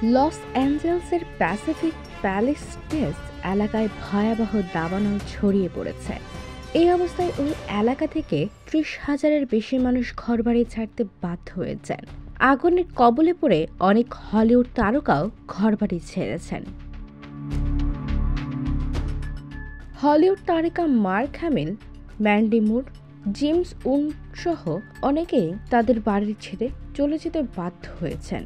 Loss অ্যাঞ্জেলসের Pacific প্যালেস্টেস এলাকায় ভয়াবহ দাবানল ছড়িয়ে পড়েছে। এই অবস্থায় ওই এলাকা থেকে ৩০,০০০-এর বেশি মানুষ ঘরবাড়ি ছাড়তে বাধ্য হয়েছেন। আগুনের কবলে পড়ে অনেক হলিউড তারকাও ঘরবাড়ি ছেড়েছেন। হলিউড তারকা মার্ক হ্যামিল, ম্যান্ডি মুর, জেমস উন সহ অনেকেই তাদের বাড়ি ছেড়ে চলে যেতে বাধ্য হয়েছেন।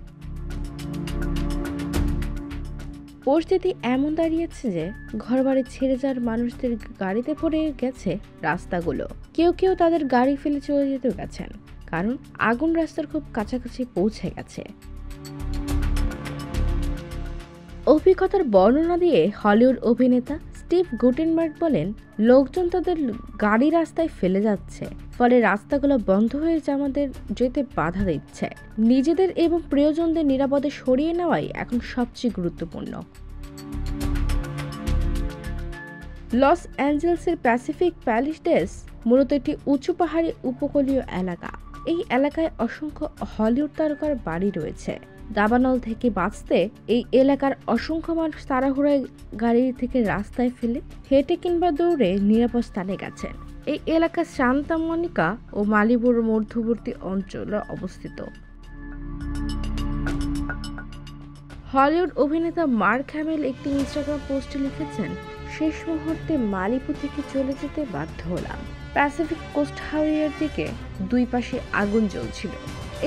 পরিস্থিতি এমন দাঁড়িয়েছে যে ঘরবাড়ি ছেড়ে যাওয়ার মানুষদের গাড়িতে ভরে গেছে রাস্তাগুলো। কেউ কেউ তাদের গাড়ি ফেলে চলে যেতে গেছেন, কারণ আগুন রাস্তার খুব কাছাকাছি পৌঁছে গেছে। অভিজ্ঞতার বর্ণনা দিয়ে হলিউড অভিনেতা স্টিভ গুটেনবার্গ বলেন, লোকজন তাদের গাড়ি রাস্তায় ফেলে যাচ্ছে, ফলে রাস্তাগুলো বন্ধ হয়ে আমাদের যেতে বাধা দিচ্ছে। নিজেদের এবং প্রিয়জনদের নিরাপদে সরিয়ে নেওয়াই এখন সবচেয়ে গুরুত্বপূর্ণ। লস অ্যাঞ্জেলসের প্যাসিফিক প্যালেস্টেস মূলত একটি উঁচু পাহাড়ি উপকূলীয় এলাকা। এই এলাকায় অসংখ্য হলিউড তারকার বাড়ি রয়েছে। দাবানল থেকে বাঁচতে এই এলাকার অসংখ্য মানুষ তাড়াহুড়োয় গাড়ি থেকে রাস্তায় ফেলে হেঁটে কিংবা দৌড়ে নিরাপদ স্থানে গেছেন। এই এলাকা সান্তা মনিকা ও মালিবুর মধ্যবর্তী অঞ্চলে অবস্থিত। হলিউড অভিনেতা মার্ক হ্যামিল একটি ইনস্টাগ্রাম পোস্টে লিখেছেন, শেষ মুহূর্তে মালিবু থেকে চলে যেতে বাধ্য হলাম। প্যাসিফিক কোস্ট হাইওয়ের দিকে দুই পাশে আগুন জ্বলছিল।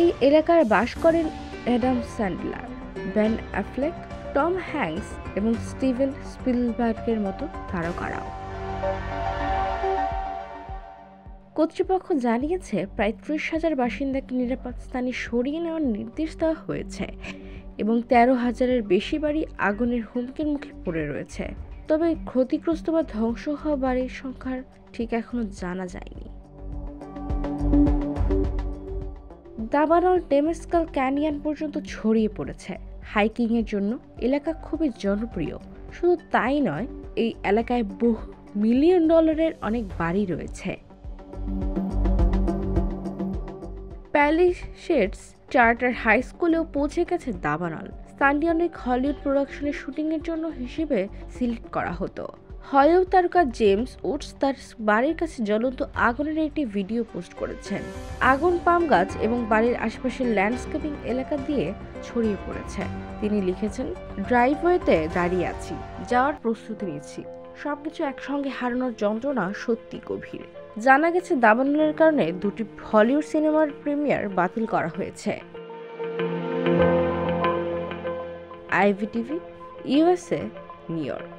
এই এলাকায় বাস করেন Adam Sandler, Ben Affleck, Tom Hanks এবং স্টিভেন স্পিলবার্গের মতো তারকারাও। কর্তৃপক্ষ জানিয়েছে, প্রায় ৩০,০০০ বাসিন্দাকে নিরাপদ স্থানে সরিয়ে নেওয়ার নির্দেশ দেওয়া হয়েছে এবং ১৩,০০০-এর বেশি বাড়ি আগুনের হুমকির মুখে পড়ে রয়েছে। তবে ক্ষতিগ্রস্ত বা ধ্বংস হওয়া বাড়ির সংখ্যা ঠিক এখনো জানা যায়নি। দাবানল টেমেস্কাল ক্যানিয়ন পর্যন্ত ছড়িয়ে পড়েছে। হাইকিং এর জন্য এলাকা খুবই জনপ্রিয়। শুধু তাই নয়, এই এলাকায় বহু মিলিয়ন ডলারের অনেক বাড়ি রয়েছে। প্যালিসেডস চার্টার হাই স্কুলেও পৌঁছে গেছে দাবানল। স্থানীয় অনেক হলিউড প্রোডাকশনের শুটিংয়ের জন্য হিসেবে সিলেক্ট করা হতো। হলিউড তারকা জেমস উডস তার বাড়ির কাছে জ্বলন্ত আগুনের একটি ভিডিও পোস্ট করেছেন। আগুন পাম গাছ এবং বাড়ির আশেপাশের ল্যান্ডস্কেপিং এলাকা দিয়ে ছড়িয়ে পড়েছে। তিনি লিখেছেন, ড্রাইভওয়েতে দাঁড়িয়ে আছি, যাওয়ার প্রস্তুতি নিচ্ছি। সবকিছু একসঙ্গে হারানোর যন্ত্রণা সত্যি গভীর। জানা গেছে, দাবানলের কারণে দুটি হলিউড সিনেমার প্রিমিয়ার বাতিল করা হয়েছে। IVTV, USA, new York.